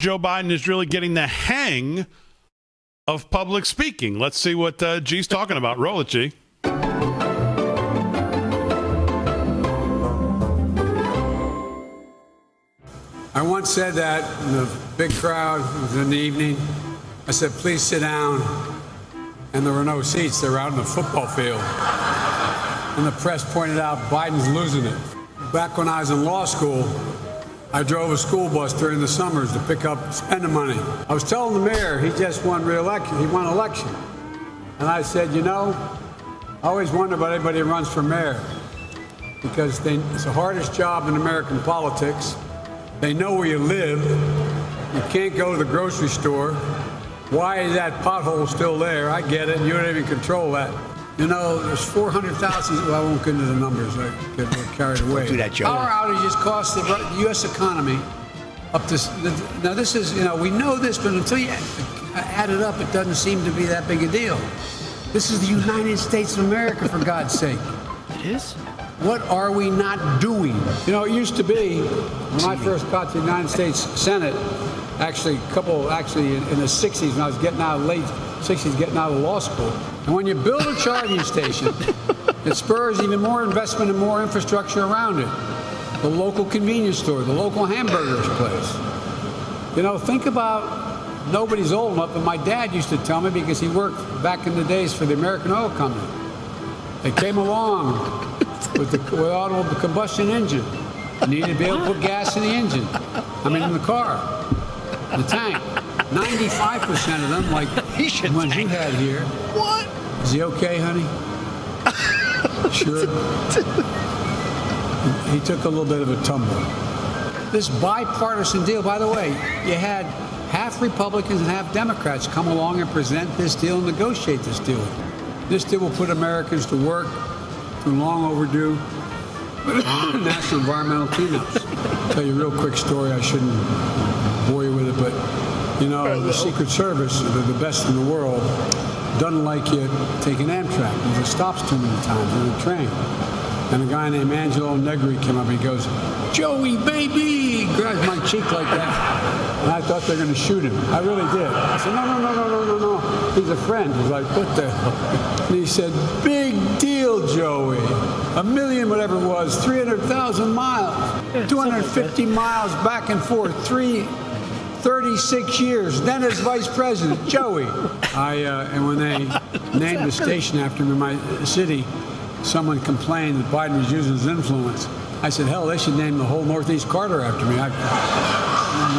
Joe Biden is really getting the hang of public speaking. Let's see what G's talking about. Roll it, G. I once said that in a big crowd, it was in the evening. I said, please sit down. And there were no seats. They were out in the football field. And the press pointed out Biden's losing it. Back when I was in law school, I drove a school bus during the summers to pick up spending money. I was telling the mayor he just won re-election. He won election. And I said, you know, I always wonder about anybody who runs for mayor because it's the hardest job in American politics. They know where you live. You can't go to the grocery store. Why is that pothole still there? I get it. You don't even control that. You know, there's 400,000. Well, I won't get into the numbers. I get carried away. Don't do that, Joe. Power outages cost the U.S. economy up to. Now, this is, you know, we know this, but until you add it up, it doesn't seem to be that big a deal. This is the United States of America, for God's sake. It is? What are we not doing? You know, it used to be, when I first got to the United States Senate, actually in the 60s, when I was getting out of late 60s, getting out of law school. And when you build a charging station, it spurs even more investment and more infrastructure around it. The local convenience store, the local hamburger place. You know, think about, nobody's old enough, but my dad used to tell me because he worked back in the days for the American Oil Company. They came along with the automobile combustion engine. You needed to be able to put gas in the engine. I mean, in the car, the tank. 95% of them, like the ones you had here. What? Is he okay, honey? Sure. He took a little bit of a tumble. This bipartisan deal, by the way, you had half Republicans and half Democrats come along and present this deal and negotiate this deal. This deal will put Americans to work through long overdue national environmental cleanups. I'll tell you a real quick story. I shouldn't bore you with it, but you know, the Secret Service, they're the best in the world, doesn't like you taking Amtrak because it stops too many times on the train. And a guy named Angelo Negri came up and he goes, Joey, baby! He grabs my cheek like that. And I thought they were going to shoot him. I really did. I said, no. He's a friend. He's like, what the hell? And he said, big deal, Joey. 1 million, whatever it was, 300,000 miles, 250 miles back and forth, 36 years, then as vice president, Joey. And when they named the station after me in my city, someone complained that Biden was using his influence. I said, hell, they should name the whole Northeast Corridor after me.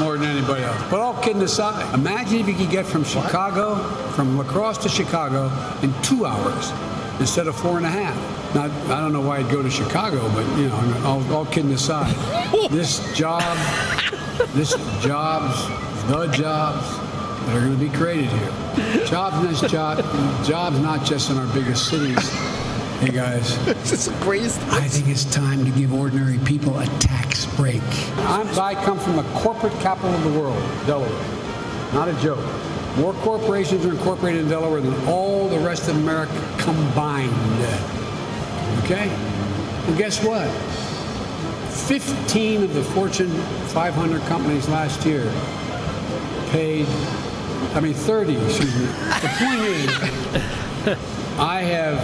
More than anybody else. But all kidding aside, imagine if you could get from La Crosse to Chicago in 2 hours instead of 4.5. Now, I don't know why I'd go to Chicago, but, you know, all kidding aside, the jobs that are going to be created here. Jobs not just in our biggest cities. Hey guys, This is the greatest. I think it's time to give ordinary people a tax break. I come from the corporate capital of the world, Delaware. Not a joke. More corporations are incorporated in Delaware than all the rest of America combined. Okay? Well, guess what? 15 of the Fortune 500 companies last year paid, 30, excuse me. The point is, I have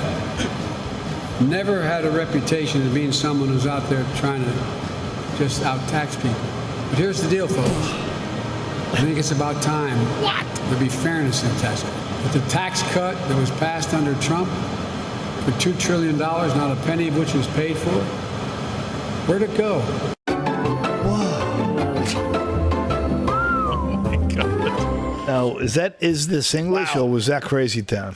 never had a reputation of being someone who's out there trying to just out-tax people. But here's the deal, folks. I think it's about time there be fairness in tax. But the tax cut that was passed under Trump for $2 trillion, not a penny of which was paid for, where'd it go? Now, is this English or was that Crazy Town?